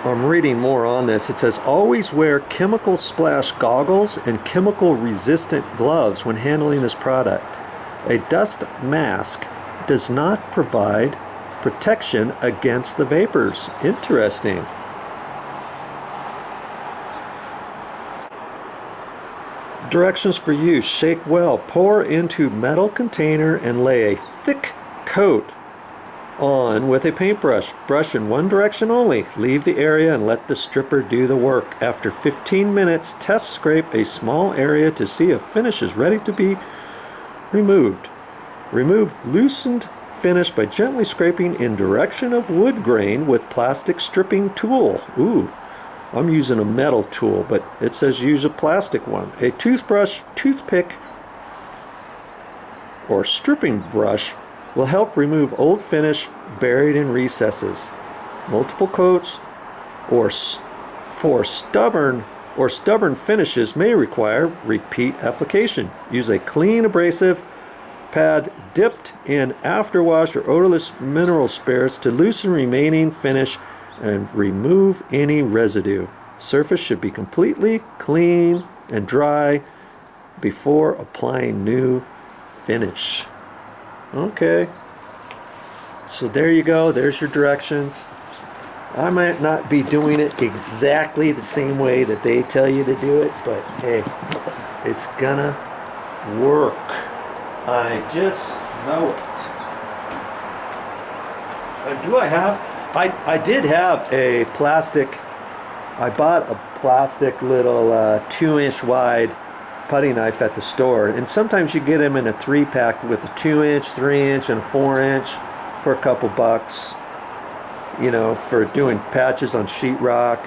I'm reading more on this. It says always wear chemical splash goggles and chemical resistant gloves when handling this product. A dust mask does not provide protection against the vapors. Interesting. Directions for use. Shake well. Pour into metal container and lay a thick coat on with a paintbrush. Brush in one direction only. Leave the area and let the stripper do the work. After 15 minutes, test scrape a small area to see if finish is ready to be removed. Remove loosened finish by gently scraping in direction of wood grain with plastic stripping tool. Ooh, I'm using a metal tool, but it says use a plastic one. A toothbrush, toothpick, or stripping brush will help remove old finish buried in recesses. Multiple coats for stubborn finishes may require repeat application. Use a clean abrasive pad dipped in afterwash or odorless mineral spirits to loosen remaining finish and remove any residue. Surface should be completely clean and dry before applying new finish. Okay, so there you go. There's your directions. I might not be doing it exactly the same way that they tell you to do it, but hey, it's gonna work. I just know it. And I did have a plastic, I bought a plastic little 2-inch wide putty knife at the store, and sometimes you get them in a 3-pack with a 2-inch, 3-inch, and a 4-inch for a couple bucks, you know, for doing patches on sheetrock,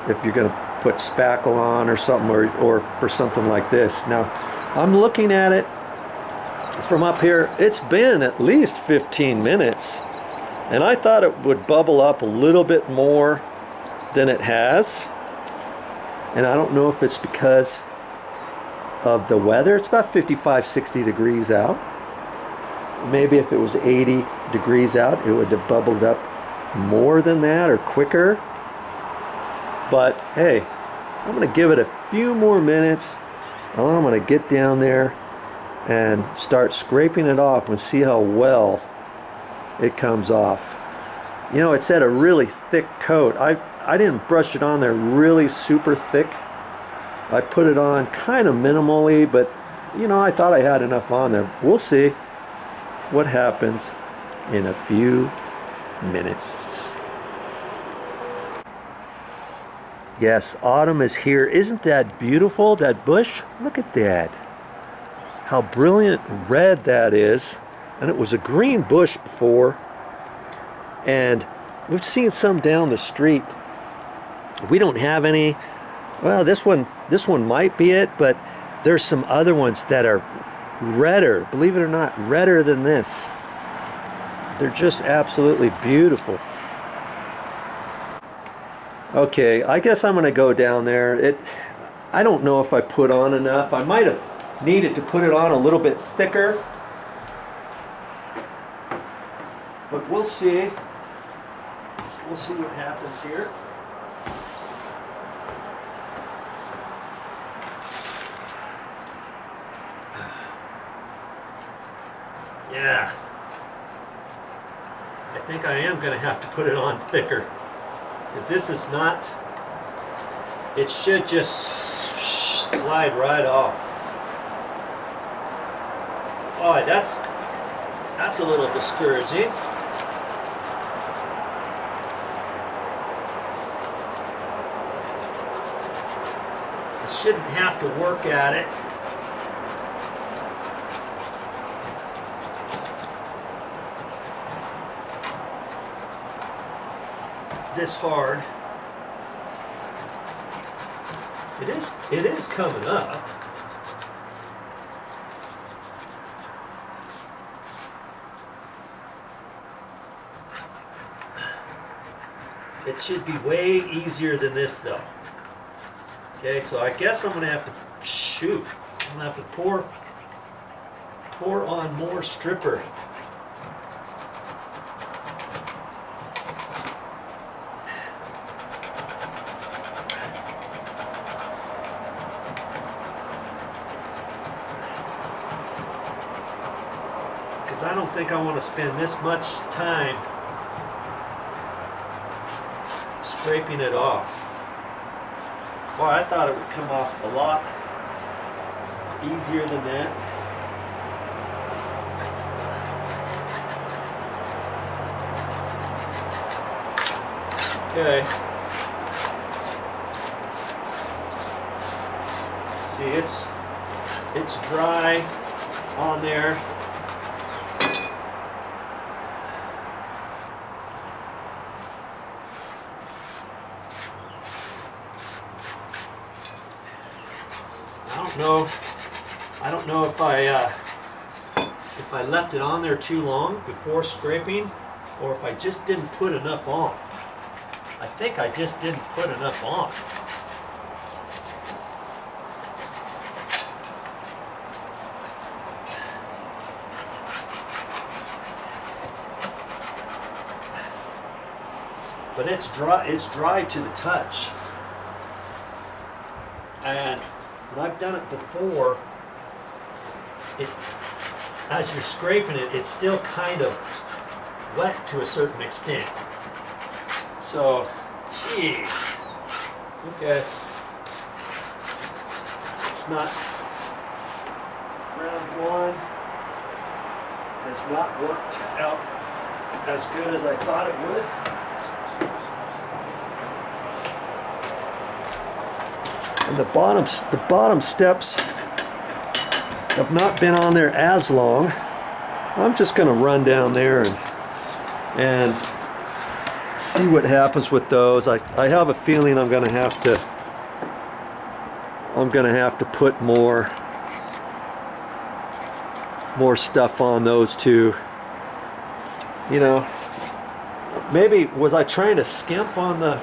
if you're going to put spackle on or something, or for something like this. Now, I'm looking at it from up here. It's been at least 15 minutes, and I thought it would bubble up a little bit more than it has, and I don't know if it's because of the weather. It's about 55-60 degrees out. Maybe if it was 80 degrees out, it would have bubbled up more than that or quicker. But hey, I'm going to give it a few more minutes, and I'm going to get down there and start scraping it off and see how well it comes off. You know, it said a really thick coat. I didn't brush it on there really super thick. I put it on kind of minimally, but you know, I thought I had enough on there. We'll see what happens in a few minutes. Yes, autumn is here. Isn't that beautiful, that bush? Look at that. How brilliant red that is. And it was a green bush before. And we've seen some down the street. We don't have any. Well, this one might be it, but there's some other ones that are redder, believe it or not, redder than this. They're just absolutely beautiful. Okay, I guess I'm gonna go down there. I don't know if I put on enough. I might have needed to put it on a little bit thicker, but we'll see. We'll see what happens here. Yeah, I think I am going to have to put it on thicker, because this is not, it should just slide right off. Oh, that's a little discouraging. I shouldn't have to work at it. This hard. It is coming up. It should be way easier than this though. Okay, so I guess I'm gonna have to I'm gonna have to pour on more stripper. think I want to spend this much time scraping it off. Boy, I thought it would come off a lot easier than that. Okay. See, it's dry on there. I don't know if I left it on there too long before scraping, or if I just didn't put enough on. I think I just didn't put enough on. But it's dry to the touch. And when I've done it before, as you're scraping it, it's still kind of wet to a certain extent. So, jeez. Okay. It's not, round one has not worked out as good as I thought it would. And the bottom steps have not been on there as long. I'm just going to run down there and see what happens with those. I have a feeling I'm going to have to put more stuff on those two. You know, maybe was I trying to skimp on the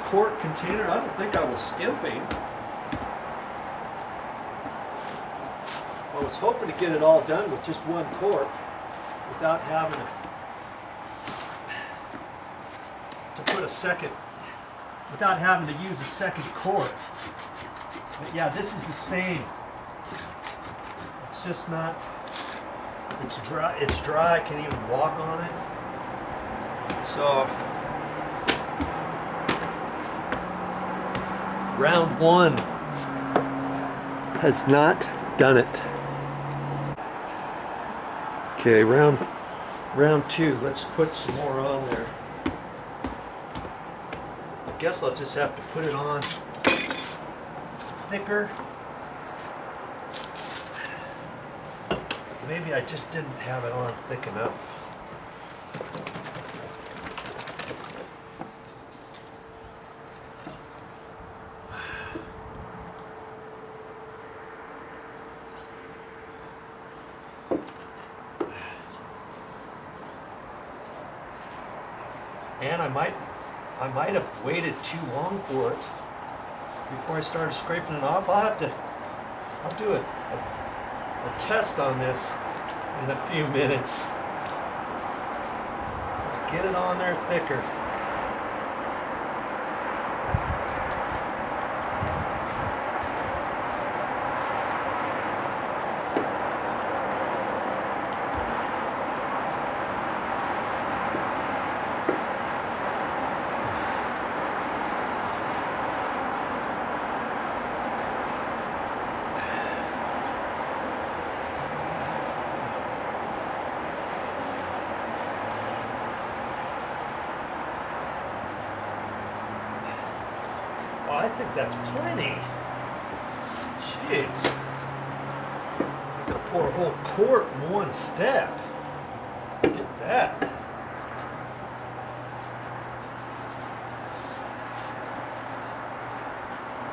quart container? I don't think I was skimping. I was hoping to get it all done with just one quart without having to put a second, without having to use a second quart. But yeah, this is the same. It's just not, it's dry, I can't even walk on it. So, round one has not done it. Okay, round two, let's put some more on there. I guess I'll just have to put it on thicker. Maybe I just didn't have it on thick enough. And I might have waited too long for it before I started scraping it off. I'll do a test on this in a few minutes. Just get it on there thicker. I think that's plenty. Jeez. I'm gonna pour a whole quart in one step. Look at that.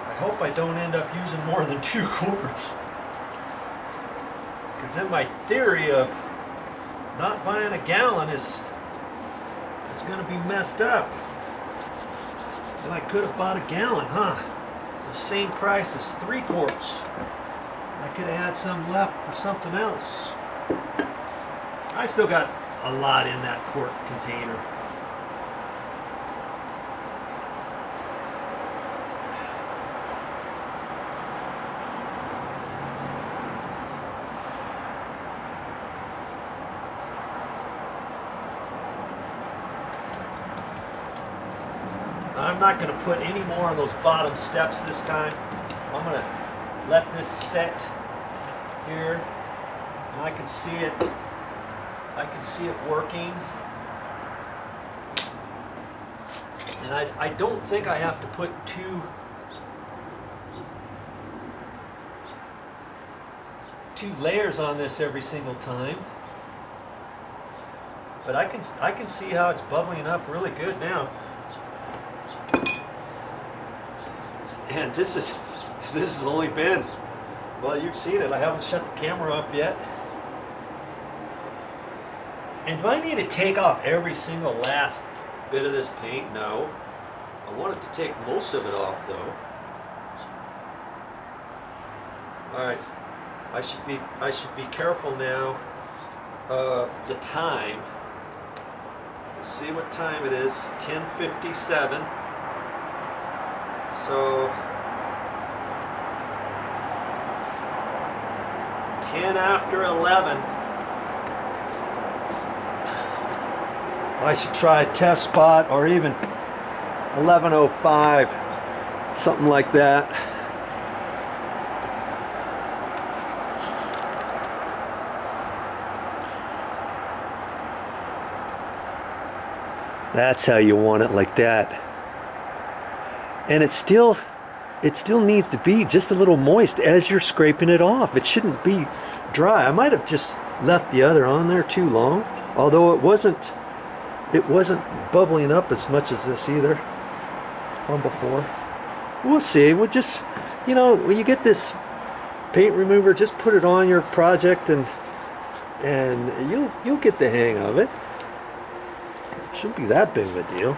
I hope I don't end up using more than 2 quarts. Because then my theory of not buying a gallon is gonna be messed up. And I could have bought a gallon, huh? The same price as 3 quarts. I could have had some left for something else. I still got a lot in that quart container. I'm not going to put any more on those bottom steps this time. I'm going to let this set here, and I can see it. I can see it working. And I don't think I have to put two layers on this every single time. But I can see how it's bubbling up really good now. And this has only been, well, you've seen it. I haven't shut the camera off yet. And do I need to take off every single last bit of this paint? No. I wanted to take most of it off though. All right. I should be careful now of the time. Let's see what time it is. 10:57. So 10 after 11. I should try a test spot, or even 11:05, something like that. That's how you want it, like that. And it still needs to be just a little moist as you're scraping it off. It shouldn't be dry. I might have just left the other on there too long, although it wasn't bubbling up as much as this either from before. We'll see. We'll just, when you get this paint remover, just put it on your project and you'll get the hang of it. Shouldn't be that big of a deal.